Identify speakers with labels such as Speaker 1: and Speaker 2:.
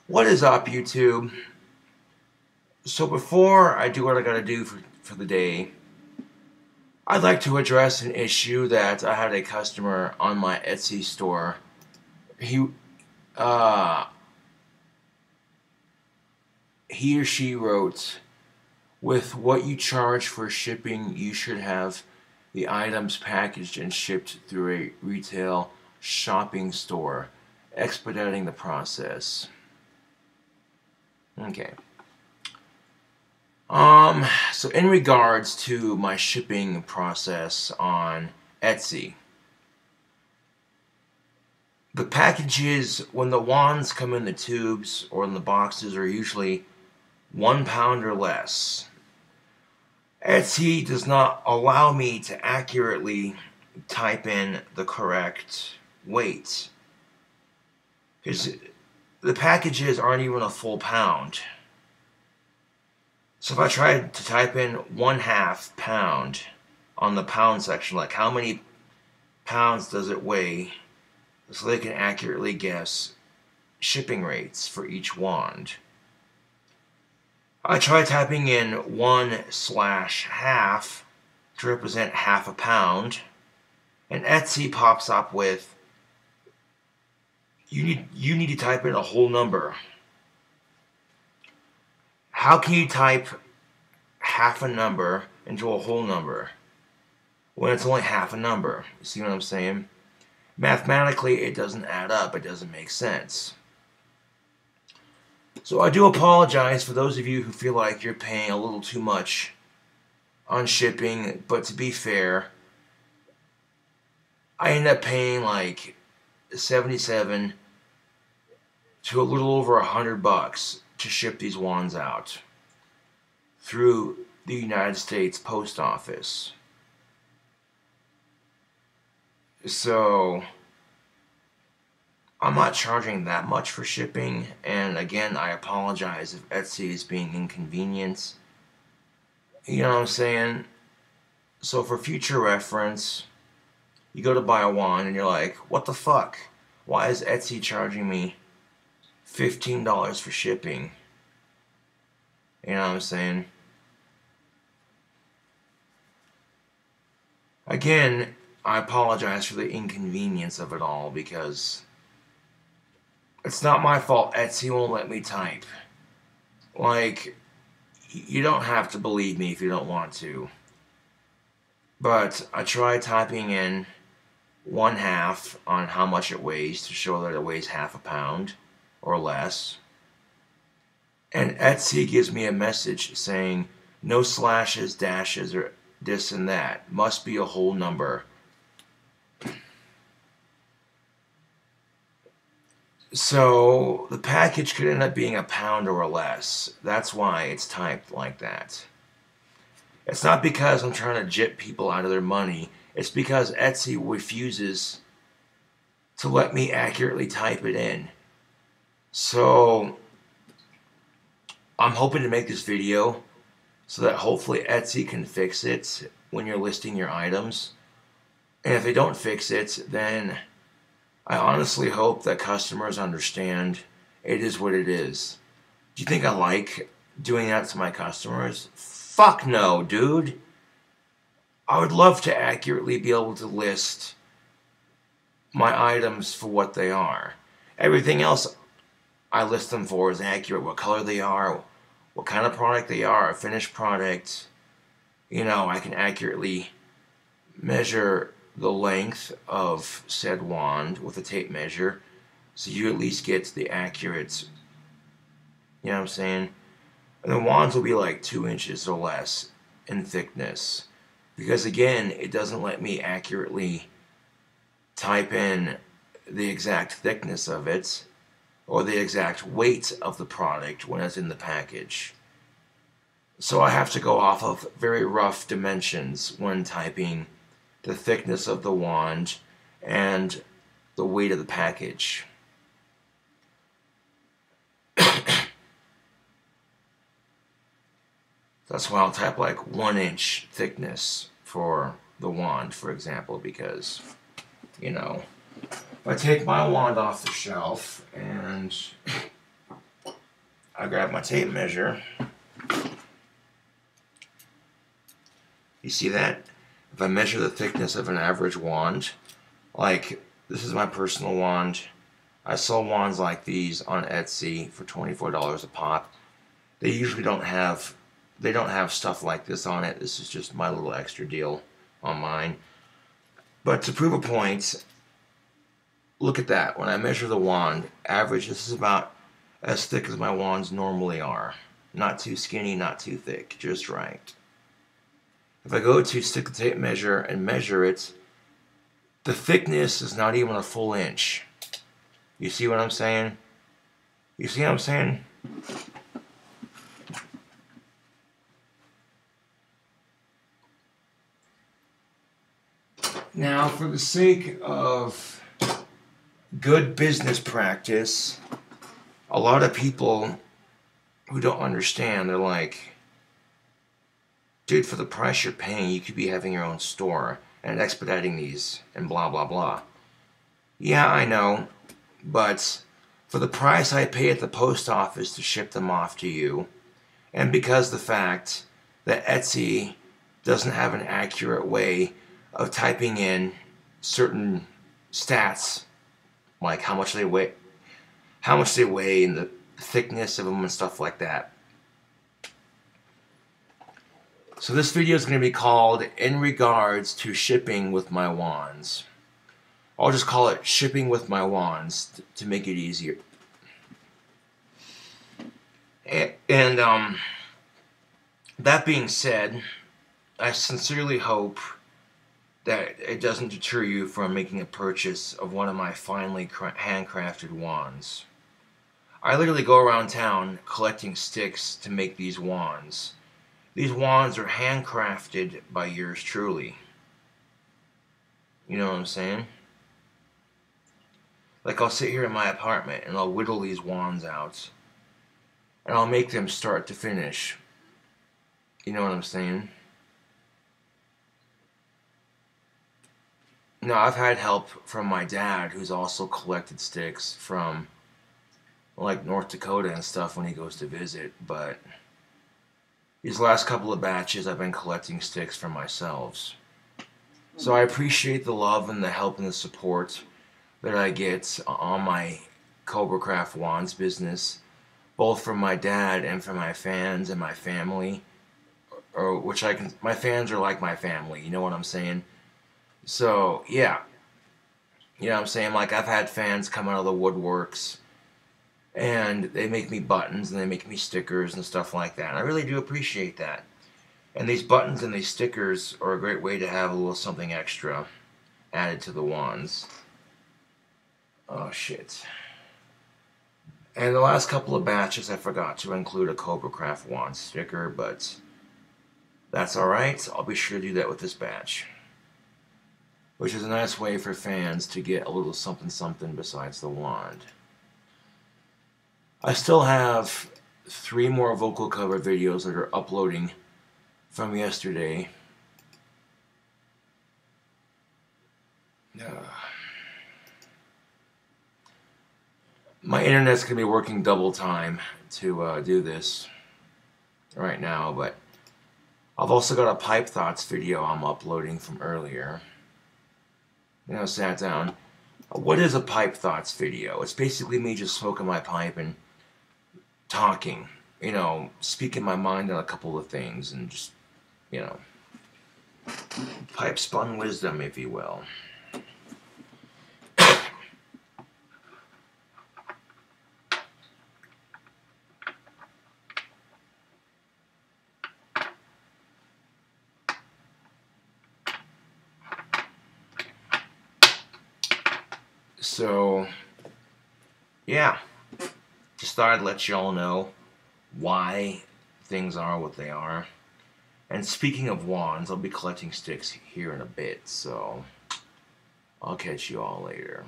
Speaker 1: What is up, YouTube? So before I do what I gotta do for the day, I'd like to address an issue that I had a customer on my Etsy store. He, uh, he or she wrote, with what you charge for shipping, you should have the items packaged and shipped through a retail shopping store, expediting the process. Okay. So in regards to my shipping process on Etsy, the packages, when the wands come in the tubes or in the boxes, are usually 1 pound or less. Etsy does not allow me to accurately type in the correct weight, because the packages aren't even a full pound. So if I tried to type in 1/2 pound on the pound section, like how many pounds does it weigh, so they can accurately guess shipping rates for each wand. I tried typing in 1/2 to represent 1/2 pound, and Etsy pops up with, you need to type in a whole number. How can you type half a number into a whole number when it's only half a number? You see what I'm saying? Mathematically, it doesn't add up. It doesn't make sense. So I do apologize for those of you who feel like you're paying a little too much on shipping, but to be fair, I end up paying like 77 to a little over $100 to ship these wands out through the United States Post Office. So I'm not charging that much for shipping, and again, I apologize if Etsy is being inconvenient. You know what I'm saying? So for future reference, you go to buy a wand and you're like, what the fuck? Why is Etsy charging me $15 for shipping? You know what I'm saying? Again, I apologize for the inconvenience of it all, because it's not my fault Etsy won't let me type. Like, you don't have to believe me if you don't want to. But I tried typing in 1/2 on how much it weighs to show that it weighs 1/2 pound or less. And Etsy gives me a message saying no slashes, dashes, or this and that. Must be a whole number. So the package could end up being a pound or less. That's why it's typed like that. It's not because I'm trying to jip people out of their money. It's because Etsy refuses to let me accurately type it in. So I'm hoping to make this video so that hopefully Etsy can fix it when you're listing your items. And if they don't fix it, then I honestly hope that customers understand it is what it is. Do you think I like doing that to my customers? Fuck no, dude. I would love to accurately be able to list my items for what they are. Everything else I list them for is accurate. What color they are, what kind of product they are, a finished product. You know, I can accurately measure the length of said wand with a tape measure, so you at least get the accurate, you know what I'm saying? And the wands will be like 2 inches or less in thickness, because again, it doesn't let me accurately type in the exact thickness of it or the exact weight of the product when it's in the package. So I have to go off of very rough dimensions when typing the thickness of the wand and the weight of the package. That's why I'll type like 1 inch thickness for the wand, for example, because, you know, if I take my wand off the shelf and I grab my tape measure. You see that? If I measure the thickness of an average wand, like this is my personal wand. I sell wands like these on Etsy for $24 a pop. They usually don't have stuff like this on it. This is just my little extra deal on mine. But to prove a point, look at that. When I measure the wand, average, this is about as thick as my wands normally are. Not too skinny, not too thick, just right. If I go to stick the tape measure and measure it, the thickness is not even a full inch. You see what I'm saying? You see what I'm saying? Now, for the sake of good business practice, a lot of people who don't understand, they're like, dude, for the price you're paying, you could be having your own store and expediting these and blah, blah, blah. Yeah, I know, but for the price I pay at the post office to ship them off to you, and because the fact that Etsy doesn't have an accurate way of typing in certain stats, like how much they weigh and the thickness of them and stuff like that. So this video is going to be called In Regards to Shipping with My Wands. I'll just call it Shipping with My Wands to make it easier. And that being said, I sincerely hope that it doesn't deter you from making a purchase of one of my finely handcrafted wands. I literally go around town collecting sticks to make these wands. These wands are handcrafted by yours truly. You know what I'm saying? Like, I'll sit here in my apartment and I'll whittle these wands out. And I'll make them start to finish. You know what I'm saying? Now, I've had help from my dad, who's also collected sticks from, like, North Dakota and stuff when he goes to visit, but these last couple of batches I've been collecting sticks for myself. So I appreciate the love and the help and the support that I get on my Cobra Craft Wands business, both from my dad and from my fans and my family, my fans are like my family, you know what I'm saying? So, yeah. You know what I'm saying? Like, I've had fans come out of the woodworks, and they make me buttons, and they make me stickers and stuff like that. And I really do appreciate that. And these buttons and these stickers are a great way to have a little something extra added to the wands. Oh, shit. And the last couple of batches, I forgot to include a Cobra Craft wand sticker, but that's alright. I'll be sure to do that with this batch. Which is a nice way for fans to get a little something something besides the wand. I still have 3 more vocal cover videos that are uploading from yesterday. My internet's going to be working double time to do this right now, but I've also got a Pipe Thoughts video I'm uploading from earlier. You know, sat down. What is a Pipe Thoughts video? It's basically me just smoking my pipe and talking, you know, speaking my mind on a couple of things and just, you know, pipe spun wisdom, if you will. So, yeah, just thought I'd let y'all know why things are what they are. And speaking of wands, I'll be collecting sticks here in a bit, so I'll catch you all later.